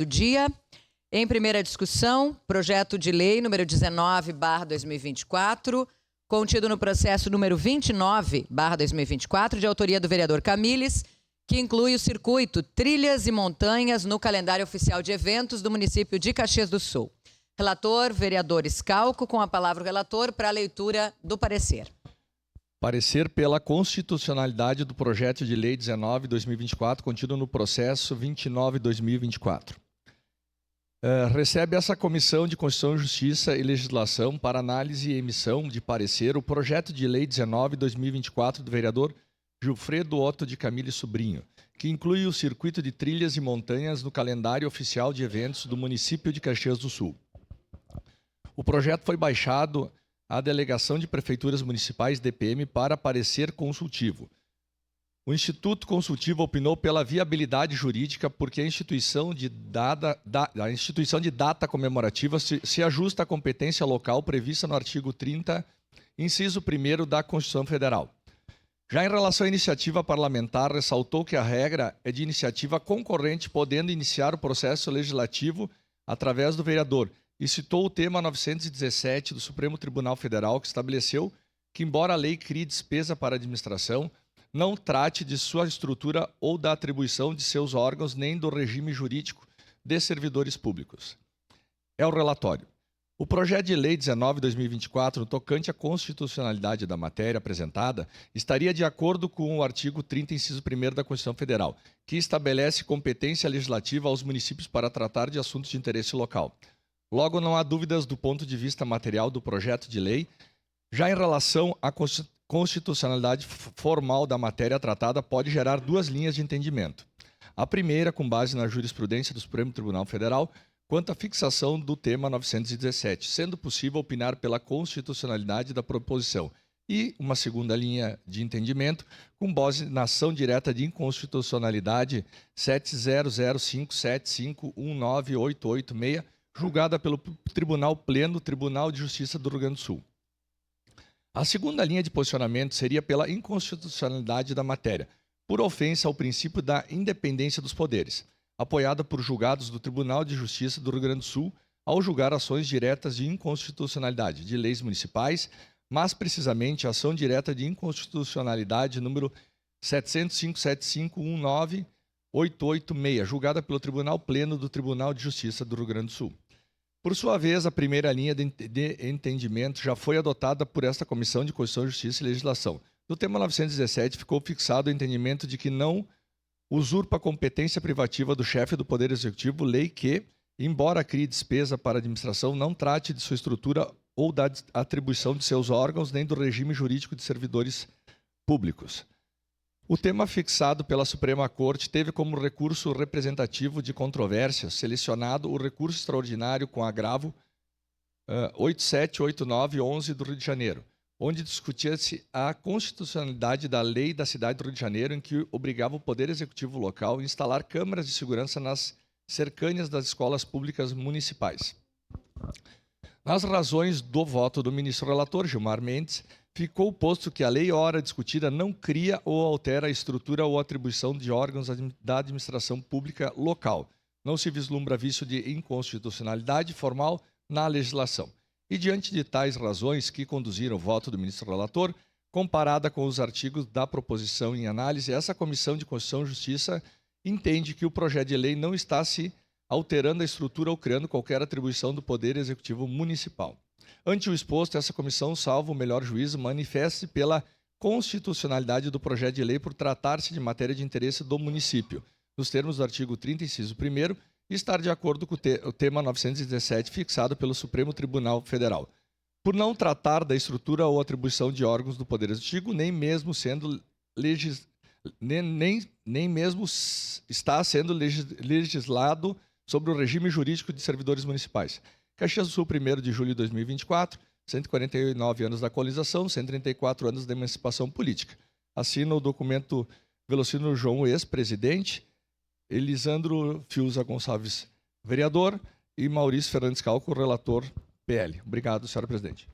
do dia. Em primeira discussão, projeto de lei número 19/2024, contido no processo número 29/2024, de autoria do vereador Camilles, que inclui o circuito Trilhas e Montanhas no calendário oficial de eventos do município de Caxias do Sul. Relator, vereador Scalco, com a palavra o relator para a leitura do parecer. Parecer pela constitucionalidade do projeto de lei 19/2024, contido no processo 29/2024. Recebe essa Comissão de Constituição, Justiça e Legislação para análise e emissão de parecer o projeto de lei 19/2024 do vereador Gilfredo Otto de Camilles Sobrinho, que inclui o circuito de trilhas e montanhas no calendário oficial de eventos do município de Caxias do Sul. O projeto foi baixado à Delegação de Prefeituras Municipais, DPM, para parecer consultivo. O Instituto Consultivo opinou pela viabilidade jurídica porque a instituição de data comemorativa se ajusta à competência local prevista no artigo 30, inciso 1º da Constituição Federal. Já em relação à iniciativa parlamentar, ressaltou que a regra é de iniciativa concorrente, podendo iniciar o processo legislativo através do vereador, e citou o tema 917 do Supremo Tribunal Federal, que estabeleceu que, embora a lei crie despesa para a administração, não trate de sua estrutura ou da atribuição de seus órgãos, nem do regime jurídico de servidores públicos. É o relatório. O projeto de lei 19/2024, no tocante à constitucionalidade da matéria apresentada, estaria de acordo com o artigo 30, inciso 1º da Constituição Federal, que estabelece competência legislativa aos municípios para tratar de assuntos de interesse local. Logo, não há dúvidas do ponto de vista material do projeto de lei. Já em relação à constitucionalidade formal da matéria tratada, pode gerar duas linhas de entendimento. A primeira, com base na jurisprudência do Supremo Tribunal Federal, quanto à fixação do tema 917, sendo possível opinar pela constitucionalidade da proposição. E uma segunda linha de entendimento, com base na ação direta de inconstitucionalidade 700575198886, julgada pelo Tribunal Pleno, Tribunal de Justiça do Rio Grande do Sul. A segunda linha de posicionamento seria pela inconstitucionalidade da matéria, por ofensa ao princípio da independência dos poderes, apoiada por julgados do Tribunal de Justiça do Rio Grande do Sul, ao julgar ações diretas de inconstitucionalidade de leis municipais, mas precisamente a ação direta de inconstitucionalidade número 70575198886, julgada pelo Tribunal Pleno do Tribunal de Justiça do Rio Grande do Sul. Por sua vez, a primeira linha de entendimento já foi adotada por esta Comissão de Constituição, Justiça e Legislação. No tema 917, ficou fixado o entendimento de que não usurpa a competência privativa do chefe do Poder Executivo, lei que, embora crie despesa para a administração, não trate de sua estrutura ou da atribuição de seus órgãos, nem do regime jurídico de servidores públicos. O tema fixado pela Suprema Corte teve como recurso representativo de controvérsia selecionado o recurso extraordinário com agravo 878911 do Rio de Janeiro, onde discutia-se a constitucionalidade da lei da cidade do Rio de Janeiro, em que obrigava o Poder Executivo local a instalar câmaras de segurança nas cercâneas das escolas públicas municipais. Nas razões do voto do ministro relator, Gilmar Mendes, ficou posto que a lei ora discutida não cria ou altera a estrutura ou atribuição de órgãos da administração pública local. Não se vislumbra vício de inconstitucionalidade formal na legislação. E diante de tais razões que conduziram o voto do ministro relator, comparada com os artigos da proposição em análise, essa Comissão de Constituição e Justiça entende que o projeto de lei não está se alterando a estrutura ou criando qualquer atribuição do Poder Executivo Municipal. Ante o exposto, essa comissão, salvo o melhor juízo, manifesta-se pela constitucionalidade do projeto de lei por tratar-se de matéria de interesse do município, nos termos do artigo 30, inciso 1º, e estar de acordo com o tema 917 fixado pelo Supremo Tribunal Federal, por não tratar da estrutura ou atribuição de órgãos do Poder Executivo, nem mesmo está sendo legislado sobre o regime jurídico de servidores municipais. Caxias do Sul, 1º de julho de 2024, 149 anos da colonização, 134 anos da emancipação política. Assina o documento Velocino João, ex-presidente, Elisandro Fiuza Gonçalves, vereador, e Maurício Fernandes Calco, relator PL. Obrigado, senhora presidente.